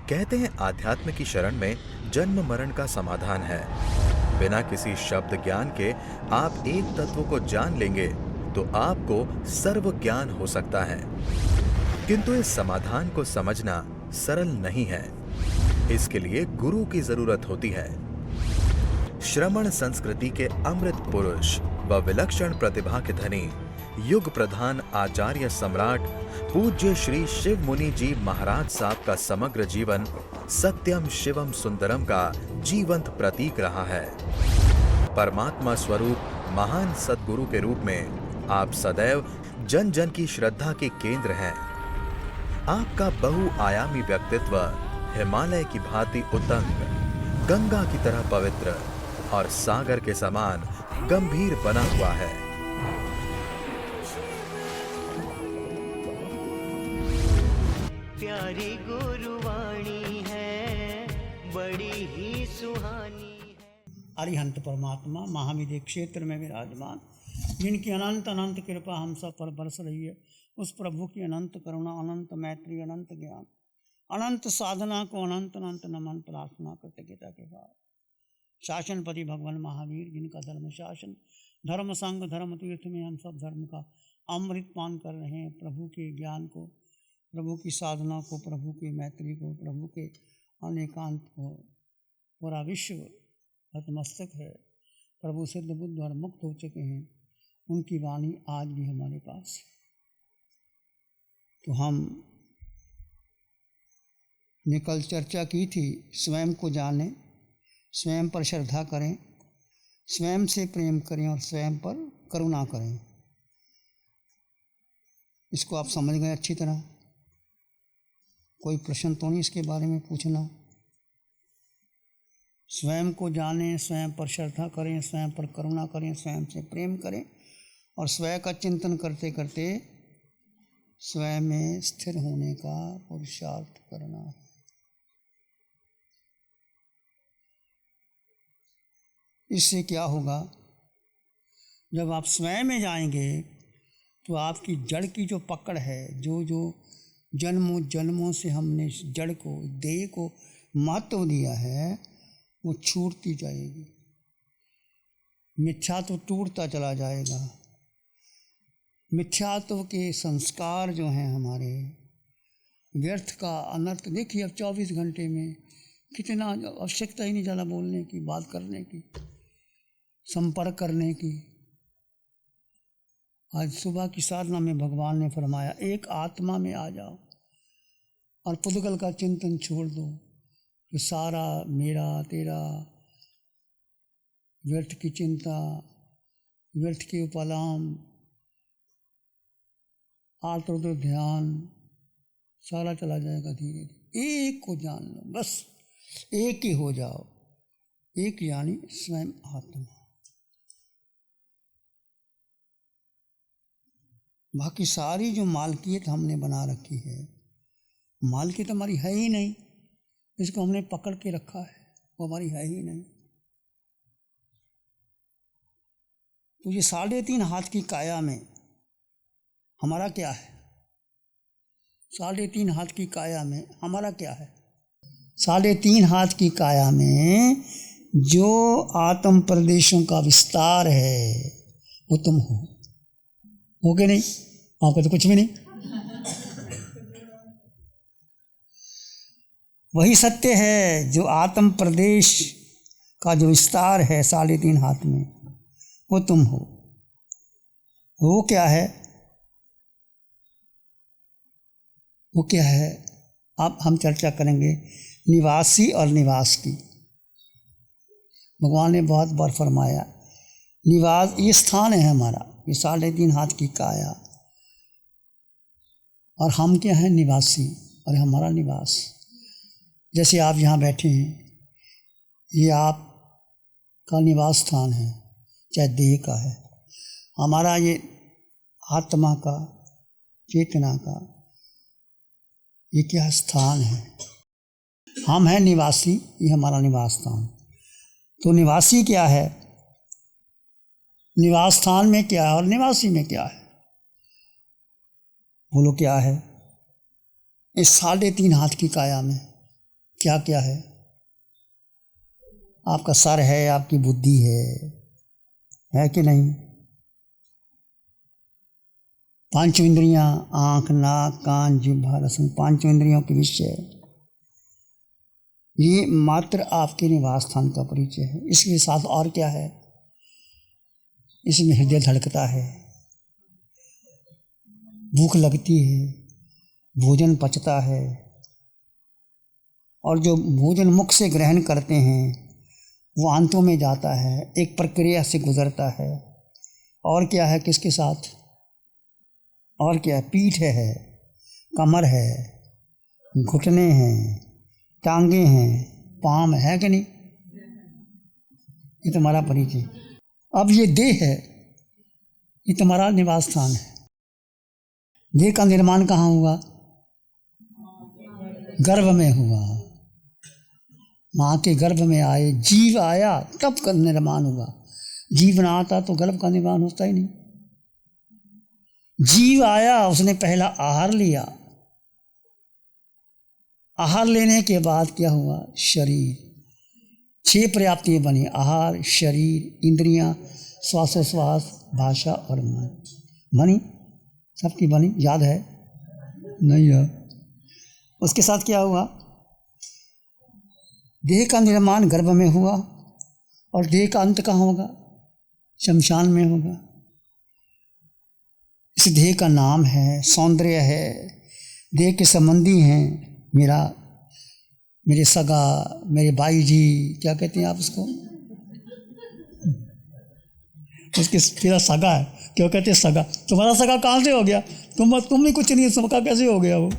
कहते हैं आध्यात्म की शरण में जन्म मरण का समाधान है। बिना किसी शब्द ज्ञान के आप एक तत्व को जान लेंगे तो आपको सर्व ज्ञान हो सकता है। किंतु इस समाधान को समझना सरल नहीं है। इसके लिए गुरु की जरूरत होती है। श्रमण संस्कृति के अमृत पुरुष व विलक्षण प्रतिभा के धनी युग प्रधान आचार्य सम्राट पूज्य श्री शिव मुनि जी महाराज साहब का समग्र जीवन सत्यम शिवम सुंदरम का जीवंत प्रतीक रहा है। परमात्मा स्वरूप महान सद्गुरु के रूप में आप सदैव जन जन की श्रद्धा के केंद्र हैं। आपका बहुआयामी व्यक्तित्व हिमालय की भांति उतंग, गंगा की तरह पवित्र और सागर के समान गंभीर बना हुआ है। प्यारी गुरुवाणी है, बड़ी ही सुहानी है। अरिहंत परमात्मा महाविद्य क्षेत्र में विराजमान, जिनकी अनंत अनंत कृपा हम सब पर बरस रही है, उस प्रभु की अनंत करुणा, अनंत मैत्री, अनंत ज्ञान, अनंत साधना को अनंत अनंत नमन प्रार्थना कृतज्ञता के बाद शासनपति भगवान महावीर, जिनका धर्म शासन, धर्म संग, धर्म तीर्थ में हम सब धर्म का अमृत पान कर रहे हैं। प्रभु के ज्ञान को, प्रभु की साधना को, प्रभु की मैत्री को, प्रभु के अनेकांत को पूरा विश्व नतमस्तक है। प्रभु सिद्ध बुद्ध और मुक्त हो चुके हैं, उनकी वाणी आज भी हमारे पास है। तो हम ने कल चर्चा की थी, स्वयं को जानें, स्वयं पर श्रद्धा करें, स्वयं से प्रेम करें और स्वयं पर करुणा करें। इसको आप समझ गए अच्छी तरह? कोई प्रश्न तो नहीं इसके बारे में पूछना? स्वयं को जानें, स्वयं पर श्रद्धा करें, स्वयं पर करुणा करें, स्वयं से प्रेम करें और स्वयं का चिंतन करते करते स्वयं में स्थिर होने का पुरुषार्थ करना है। इससे क्या होगा? जब आप स्वयं में जाएंगे तो आपकी जड़ की जो पकड़ है, जो जन्मों जन्मों से हमने इस जड़ को, देह को महत्व दिया है, वो छूटती जाएगी। मिथ्यात्व टूटता चला जाएगा। मिथ्यात्व के संस्कार जो हैं हमारे, व्यर्थ का अनर्थ। देखिए अब 24 घंटे में कितना आवश्यकता ही नहीं ज़्यादा बोलने की, बात करने की, संपर्क करने की। आज सुबह की साधना में भगवान ने फरमाया, एक आत्मा में आ जाओ और पुद्गल का चिंतन छोड़ दो कि सारा मेरा तेरा, व्यर्थ की चिंता, व्यर्थ के उपलाम, आत्म ध्यान सारा चला जाएगा धीरे धीरे। एक को जान लो, बस एक ही हो जाओ। एक यानी स्वयं आत्मा। बाकी सारी जो मालकियत हमने बना रखी है, मालकियत हमारी है ही नहीं। इसको हमने पकड़ के रखा है, वो हमारी है ही नहीं। तो ये 3.5 हाथ की काया में हमारा क्या है? 3.5 हाथ की काया में हमारा क्या है? 3.5 हाथ की काया में जो आत्म प्रदेशों का विस्तार है वो तुम हो के नहीं? आपको तो कुछ भी नहीं। वही सत्य है जो आत्म प्रदेश का जो विस्तार है 3.5 हाथ में, वो तुम हो। वो क्या है? वो क्या है? अब हम चर्चा करेंगे निवासी और निवास की। भगवान ने बहुत बार फरमाया, निवास ये स्थान है हमारा, ये 3.5 हाथ की काया, और हम क्या हैं? निवासी, और हमारा निवास। जैसे आप यहाँ बैठे हैं, ये आपका निवास स्थान है, चाहे देह का है। हमारा ये आत्मा का, चेतना का, ये क्या स्थान है? हम हैं निवासी, ये हमारा निवास स्थान। तो निवासी क्या है, निवास स्थान में क्या है और निवासी में क्या है? बोलो क्या है? इस 3.5 हाथ की काया में क्या क्या है। आपका सर है, आपकी बुद्धि है कि नहीं। पांचों इंद्रियां, आंख, नाक, कान, जिह्वा, रसन, पांचों इंद्रियों के विषय, ये मात्र आपके निवास स्थान का परिचय है। इसके साथ और क्या है, इसमें हृदय धड़कता है, भूख लगती है, भोजन पचता है, और जो भोजन मुख से ग्रहण करते हैं वो आंतों में जाता है, एक प्रक्रिया से गुजरता है। और क्या है, किसके साथ, और क्या है, पीठ है, कमर है, घुटने हैं, टांगे हैं, पाँव है कि नहीं, ये तुम्हारा परिचय। अब ये देह है, ये तुम्हारा निवास स्थान है। देह का निर्माण कहाँ हुआ, गर्भ में हुआ। माँ के गर्भ में आए, जीव आया तब का निर्माण हुआ। जीव ना आता तो गर्भ का निर्माण होता ही नहीं। जीव आया, उसने पहला आहार लिया, आहार लेने के बाद क्या हुआ, शरीर। 6 पर्याप्तियाँ बनी, आहार, शरीर, इंद्रियां, श्वासोश्वास, भाषा और मन बनी, सबकी बनी, याद है नहीं है। उसके साथ क्या हुआ, देह का निर्माण गर्भ में हुआ, और देह का अंत कहाँ होगा, शमशान में होगा। इस देह का नाम है, सौंदर्य है, देह के संबंधी हैं, मेरे सगा, मेरे बाई जी, क्या कहते हैं आप उसको, उसके तेरा सगा है, क्यों कहते हैं सगा, तुम्हारा सगा कहाँ से हो गया, तुम भी कुछ नहीं, सगा कैसे हो गया वो।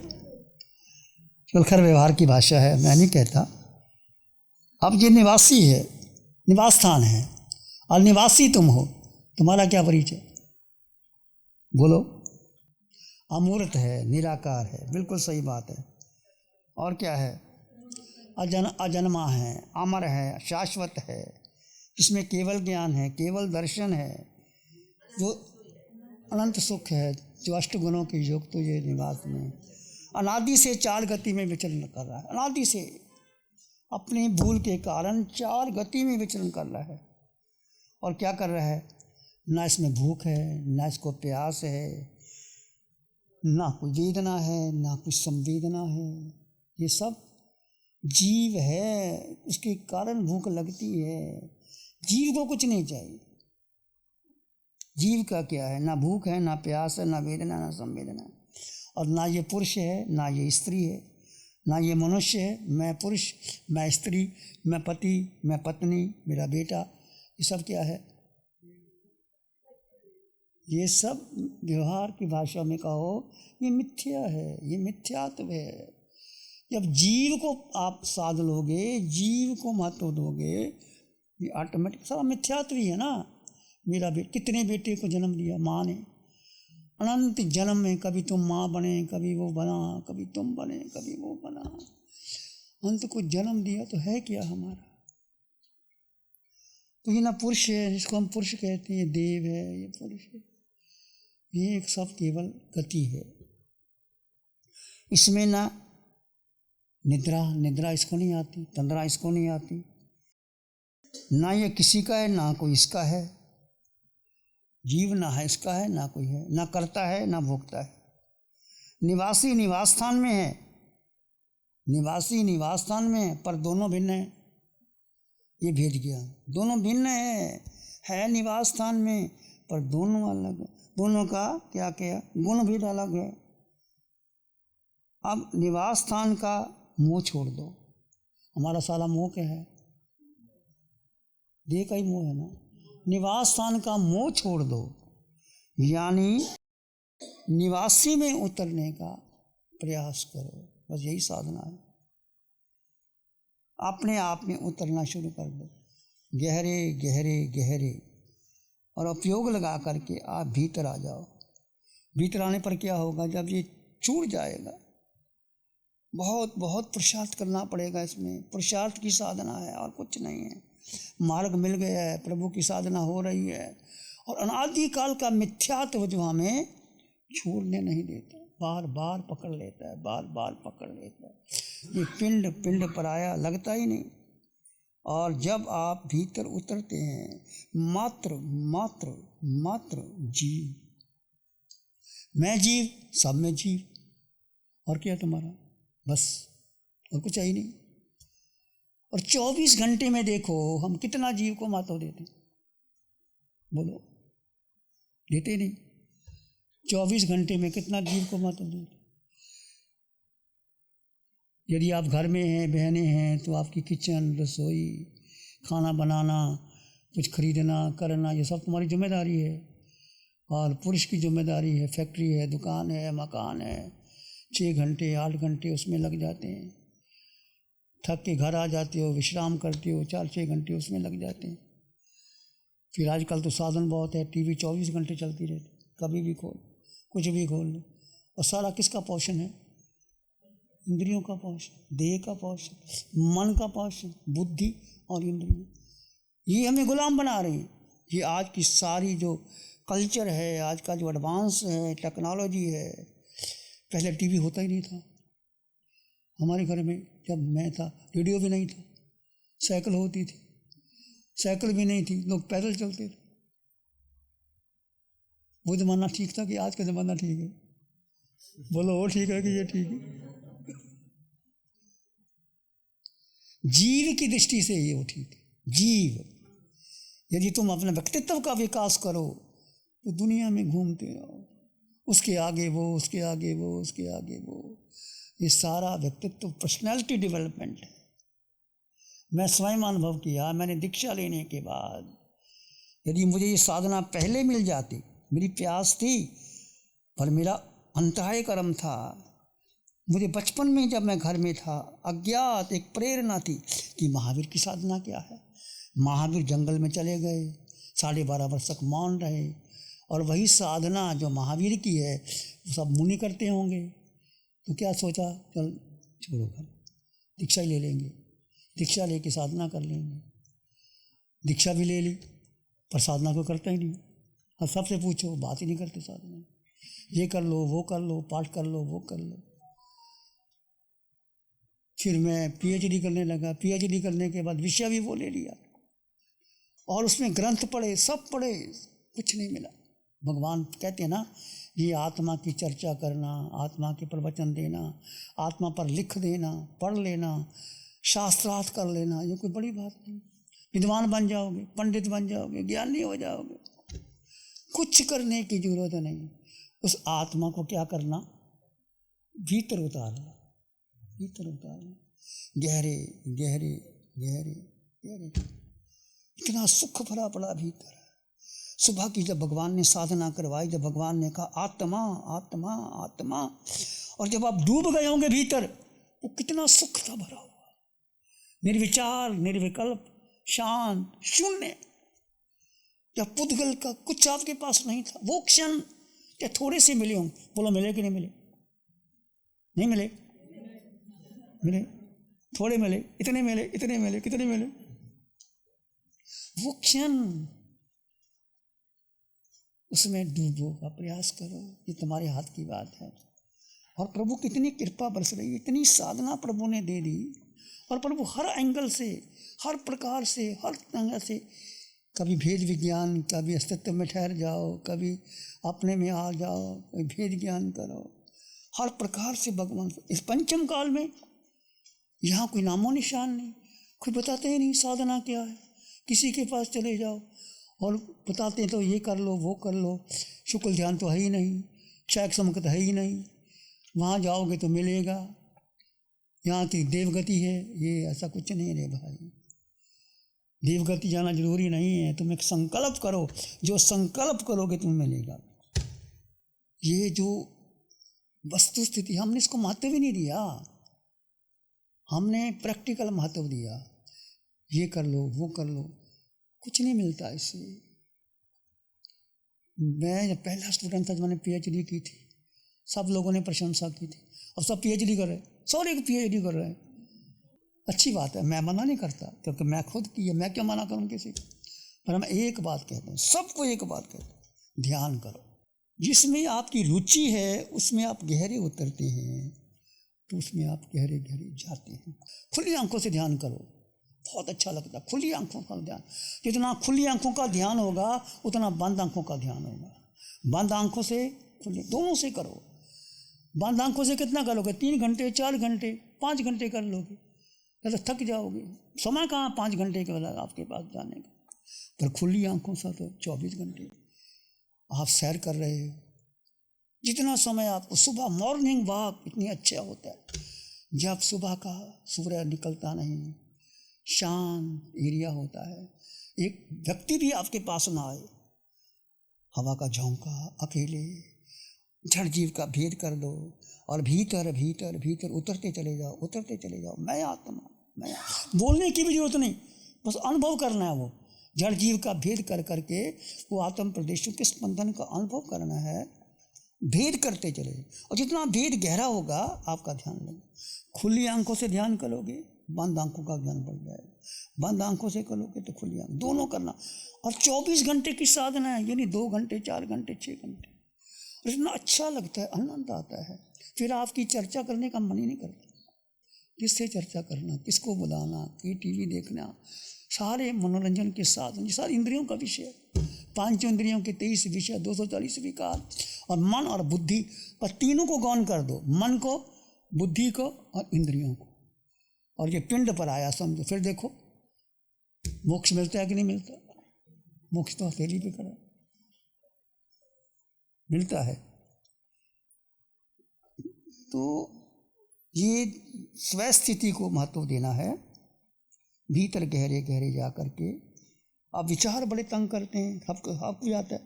चलखर व्यवहार की भाषा है, मैं नहीं कहता। अब ये निवासी है, निवास स्थान है, और निवासी तुम हो, तुम्हारा क्या परिचय, बोलो। अमूर्त है, निराकार है, बिल्कुल सही बात है। और क्या है, अजन्मा है, अमर है, शाश्वत है, इसमें केवल ज्ञान है, केवल दर्शन है, जो अनंत सुख है, जो अष्टगुणों के युक्त तो ये निवास में अनादि से 4 गति में विचरण कर रहा है। अनादि से अपनी भूल के कारण 4 गति में विचरण कर रहा है। और क्या कर रहा है, ना इसमें भूख है, ना इसको प्यास है, ना कोई वेदना है, ना कुछ संवेदना है। ये सब जीव है, उसके कारण भूख लगती है। जीव को कुछ नहीं चाहिए। जीव का क्या है, ना भूख है, ना प्यास है, ना वेदना, ना संवेदना। और ना ये पुरुष है, ना ये स्त्री है, ना ये मनुष्य है, मैं पुरुष, मैं स्त्री, मैं पति, मैं पत्नी, मेरा बेटा, ये सब क्या है, ये सब व्यवहार की भाषा में कहो ये मिथ्या है, ये मिथ्यात्व है। जब जीव को आप साध लोगे, जीव को महत्व दोगे, ये ऑटोमेटिक सारा मिथ्यात्व ही है ना। मेरा कितने बेटे को जन्म दिया माँ ने, अनंत जन्म में, कभी तुम माँ बने, कभी वो बना, कभी तुम बने, कभी वो बना, अंत को जन्म दिया तो है क्या हमारा। तो ये ना पुरुष है, जिसको हम पुरुष कहते हैं, देव है, ये पुरुष है, ये एक सब केवल गति है। इसमें ना निद्रा इसको नहीं आती, तंद्रा इसको नहीं आती, ना ये किसी का है, ना कोई इसका है। जीव ना है इसका है, ना कोई है, ना करता है, ना भोगता है। निवासी निवास स्थान में है, निवासी निवास स्थान में है, पर दोनों भिन्न है। ये भेद ज्ञान, दोनों भिन्न है निवास स्थान में, पर दोनों अलग है। दोनों का क्या क्या गुण भेद अलग है। अब निवास स्थान का मोह छोड़ दो। हमारा सारा मोह क्या है, देह का ही मोह है ना। निवास स्थान का मोह छोड़ दो, यानी निवासी में उतरने का प्रयास करो, बस यही साधना है। अपने आप में उतरना शुरू कर दो, गहरे गहरे गहरे, और उपयोग लगा करके आप भीतर आ जाओ। भीतर आने पर क्या होगा, जब ये छूट जाएगा, बहुत बहुत पुरुषार्थ करना पड़ेगा। इसमें पुरुषार्थ की साधना है और कुछ नहीं है। मार्ग मिल गया है, प्रभु की साधना हो रही है, और अनादिकाल का मिथ्यात्व जो हमें छोड़ने नहीं देता, बार बार पकड़ लेता है, बार बार पकड़ लेता है। ये पिंड पिंड पराया लगता ही नहीं। और जब आप भीतर उतरते हैं मात्र मात्र मात्र जीव, मैं जीव, सब में जीव, और क्या तुम्हारा, बस और कुछ है ही नहीं। और 24 घंटे में देखो हम कितना जीव को महत्व देते, बोलो, देते नहीं। 24 घंटे में कितना जीव को महत्व देते। यदि आप घर में हैं, बहनें हैं, तो आपकी किचन, रसोई, खाना बनाना, कुछ खरीदना करना, ये सब तुम्हारी जिम्मेदारी है। और पुरुष की जिम्मेदारी है, फैक्ट्री है, दुकान है, मकान है, 6 घंटे 8 घंटे उसमें लग जाते हैं। थक के घर आ जाते हो, विश्राम करते हो, 4-6 घंटे उसमें लग जाते हैं। फिर आजकल तो साधन बहुत है, टीवी 24 घंटे चलती रहती, कभी भी खोल, कुछ भी खोल लो। और सारा किसका पोषण है? इंद्रियों का पोषण, देह का पोषण, मन का पोषण, बुद्धि और इंद्रिय। ये हमें गुलाम बना रहे हैं। ये आज की सारी जो कल्चर है, आज का जो एडवांस है, टेक्नोलॉजी है। पहले टीवी होता ही नहीं था हमारे घर में, जब मैं था रेडियो भी नहीं था, साइकिल होती थी, साइकिल भी नहीं थी, लोग पैदल चलते थे। वो ज़माना ठीक था कि आज का ज़माना ठीक है? बोलो, वो ठीक है कि ये ठीक है? जीव की दृष्टि से ये वो ठीक है। जीव, यदि तुम अपने व्यक्तित्व का विकास करो तो दुनिया में घूमते रहो, उसके आगे वो, उसके आगे वो, उसके आगे वो। ये सारा व्यक्तित्व पर्सनैलिटी डेवलपमेंट है। मैं स्वयं अनुभव किया, मैंने दीक्षा लेने के बाद, यदि मुझे ये साधना पहले मिल जाती, मेरी प्यास थी पर मेरा अंतराय कर्म था। मुझे बचपन में जब मैं घर में था, अज्ञात एक प्रेरणा थी कि महावीर की साधना क्या है। महावीर जंगल में चले गए, 12.5 वर्ष तक मौन रहे, और वही साधना जो महावीर की है वो सब मुनि करते होंगे। तो क्या सोचा, चल छोड़ो, घर दीक्षा ही ले लेंगे, दीक्षा लेके साधना कर लेंगे। दीक्षा भी ले ली पर साधना को करता ही नहीं। और सबसे पूछो, बात ही नहीं करते साधना। ये कर लो, वो कर लो, पाठ कर लो, वो कर लो। फिर मैं पीएचडी करने लगा। पीएचडी करने के बाद विषय भी वो ले लिया, और उसमें ग्रंथ पढ़े, सब पढ़े, कुछ नहीं मिला। भगवान कहते हैं ना, ये आत्मा की चर्चा करना, आत्मा के प्रवचन देना, आत्मा पर लिख देना, पढ़ लेना, शास्त्रार्थ कर लेना, ये कोई बड़ी बात नहीं। विद्वान बन जाओगे, पंडित बन जाओगे, ज्ञानी हो जाओगे, कुछ करने की जरूरत नहीं। उस आत्मा को क्या करना, भीतर उतारना, भीतर उतारना, गहरे गहरे गहरे गहरे। इतना सुख भरा पड़ा भीतर। सुबह की जब भगवान ने साधना करवाई, जब भगवान ने कहा आत्मा आत्मा आत्मा, और जब आप डूब गए होंगे भीतर, वो कितना सुख था भरा हुआ, निर्विचार, निर्विकल्प, शांत, शून्य। जब पुद्गल का कुछ आपके पास नहीं था, वो क्षण क्या थोड़े से मिले होंगे? बोलो, मिले कि नहीं मिले? नहीं मिले? मिले, थोड़े मिले, इतने मिले, इतने मिले, कितने मिले? वो क्षण, उसमें डूबो का प्रयास करो। ये तुम्हारे हाथ की बात है। और प्रभु कितनी कृपा बरस रही है, इतनी साधना प्रभु ने दे दी। और प्रभु हर एंगल से, हर प्रकार से, हर तरह से, कभी भेद विज्ञान, कभी अस्तित्व में ठहर जाओ, कभी अपने में आ जाओ, कभी भेद ज्ञान करो, हर प्रकार से भगवान। इस पंचम काल में यहाँ कोई नामो निशान नहीं, कोई बताते ही नहीं साधना क्या है। किसी के पास चले जाओ और बताते हैं तो ये कर लो, वो कर लो, शुक्ल ध्यान तो है ही नहीं, क्षयक समकत है ही नहीं, वहाँ जाओगे तो मिलेगा, यहाँ की देवगति है, ये ऐसा कुछ नहीं रे भाई। देवगति जाना जरूरी नहीं है, तुम एक संकल्प करो, जो संकल्प करोगे तुम्हें मिलेगा। ये जो वस्तु स्थिति, हमने इसको महत्व भी नहीं दिया, हमने प्रैक्टिकल महत्व दिया। ये कर लो, वो कर लो, कुछ नहीं मिलता इससे। मैं जब पहला स्टूडेंट था, जब मैंने पीएचडी की थी, सब लोगों ने प्रशंसा की थी, अब सब पीएचडी कर रहे हैं, सारे पीएचडी कर रहे हैं। अच्छी बात है, मैं मना नहीं करता, क्योंकि मैं खुद की है, मैं क्यों मना करूं किसी को। पर मैं एक बात कहता हूँ, सबको एक बात कहता हूँ, ध्यान करो। जिसमें आपकी रुचि है उसमें आप गहरे उतरते हैं तो उसमें आप गहरे गहरे जाते हैं। खुली आंखों से ध्यान करो, बहुत अच्छा लगता है। खुली आंखों का ध्यान, जितना खुली आंखों का ध्यान होगा उतना बंद आंखों का ध्यान होगा। बंद आंखों से खुली, दोनों से करो। बंद आंखों से कितना करोगे? 3 घंटे, 4 घंटे, 5 घंटे कर लोगे, तो थक जाओगे। समय कहाँ 5 घंटे के बाद आपके पास जाने का। पर खुली आंखों से तो 24 घंटे आप सैर कर रहे हो। जितना समय आपको सुबह मॉर्निंग वॉक इतनी अच्छा होता है, जब सुबह का सूर्य निकलता नहीं, शांत एरिया होता है, एक व्यक्ति भी आपके पास ना आए, हवा का झोंका, अकेले जड़ जीव का भेद कर दो और भीतर भीतर भीतर उतरते चले जाओ, उतरते चले जाओ। मैं आत्मा, मैं बोलने की भी जरूरत नहीं, बस अनुभव करना है। वो जड़ जीव का भेद कर करके वो आत्म प्रदेशों के स्पंदन का अनुभव करना है। भेद करते चले, और जितना भेद गहरा होगा आपका ध्यान लगेगा। खुली आंखों से ध्यान करोगे, बंद आंखों का ज्ञान बढ़ जाएगा। बंद आंखों से करोगे तो खुली आंख, दोनों करना। और 24 घंटे की साधना है, यानी 2 घंटे, 4 घंटे, 6 घंटे। और इतना अच्छा लगता है, आनंद आता है। फिर आपकी चर्चा करने का मन ही नहीं करता। किससे चर्चा करना, किसको बुलाना, कि टीवी देखना, सारे मनोरंजन के साधन, सारी इंद्रियों का विषय। 5 इंद्रियों के 23 विषय, 240 विकार, और मन और बुद्धि पर तीनों को गौन कर दो, मन को, बुद्धि को और इंद्रियों को। और ये पिंड पर आया समझो। फिर देखो मोक्ष मिलता है कि नहीं मिलता। मोक्ष तो हथेली पे खड़ा मिलता है। तो ये स्वस्थिति को महत्व देना है, भीतर गहरे गहरे जा करके। आप विचार बड़े तंग करते हैं, आपको आता है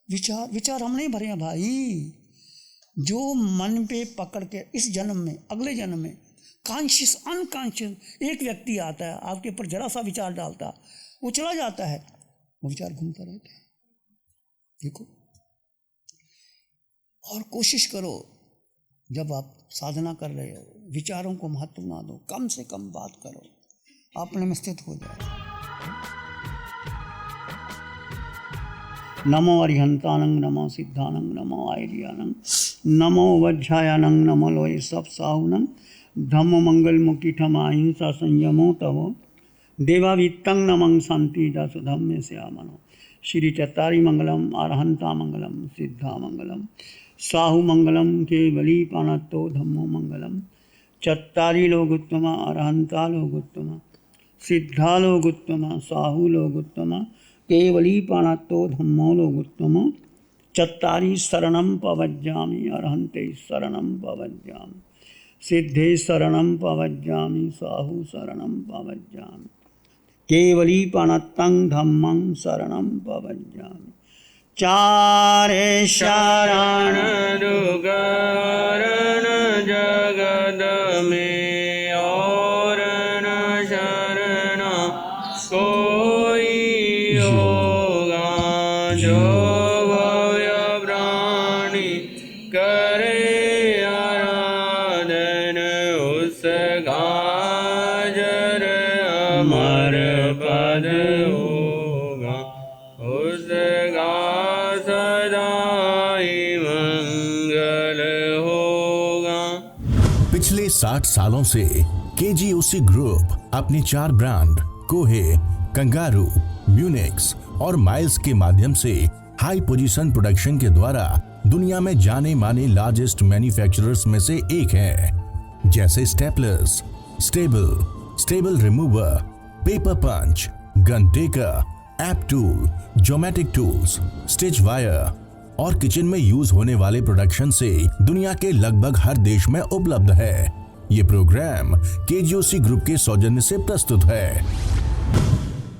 विचार हम नहीं भरे हैं भाई। जो मन पे पकड़ के इस जन्म में, अगले जन्म में कॉन्शियस अनकॉन्शियस एक व्यक्ति आता है, आपके ऊपर जरा सा विचार डालता, वो चला जाता है, वो विचार घूमता रहता है। देखो, और कोशिश करो जब आप साधना कर रहे हो, विचारों को महत्व ना दो, कम से कम बात करो, अपने में स्थित हो जाए। नमो अरिहंतानंग, नमो सिद्धानंग, नमो आयरियानंग, नमो वज्रायानंग, नमो लोय सब साहुनंग, धम्म मंगल मुखी ठमा हिंसा संयमो तवो, देवावित्तं नमं शांति दासु धम्मे श्यामनो। श्री चत्तारी मंगलम, अरहंता मंगलम, सिद्धा मंगलम, साहु मंगलम, केवली पाणत्तो धम्मो मंगलम। चत्तारी लोगोत्तमा, अरहंता लोगोत्तमा, सिद्धा लोगोत्तमा, साहु लोगोत्तमा, केवली पाणत्तो धम्मो लोगोत्तमा। चत्तारी शरणं पवज्जामि, अरहंते शरणं पवज्जामि, सिद्धे शरणं पवज्जामि, साहु शरणं पवज्जामि, केवली पाणत्तं धम्मं शरणं पवज्जामि। चारे शरण दुगरण जगद में, और न शरण कोई होगा। जो भव्य प्राणी करे आराधन, उसका जर अमर पद होगा, उसका सदाई मंगल होगा। पिछले 60 सालों से केजीओसी ग्रुप अपनी 4 ब्रांड कोहे, कंगारू, म्यूनिक्स और माइल्स के माध्यम से हाई पोजीशन प्रोडक्शन के द्वारा दुनिया में जाने माने लार्जेस्ट मैन्युफैक्चरर्स में से एक है। जैसे staplers, staple remover, paper punch, gun tacker, app tool, geometric tools, stitch wire और किचन में यूज होने वाले प्रोडक्शन से दुनिया के लगभग हर देश में उपलब्ध है। ये प्रोग्राम केजीओसी ग्रुप के सौजन्य से प्रस्तुत है।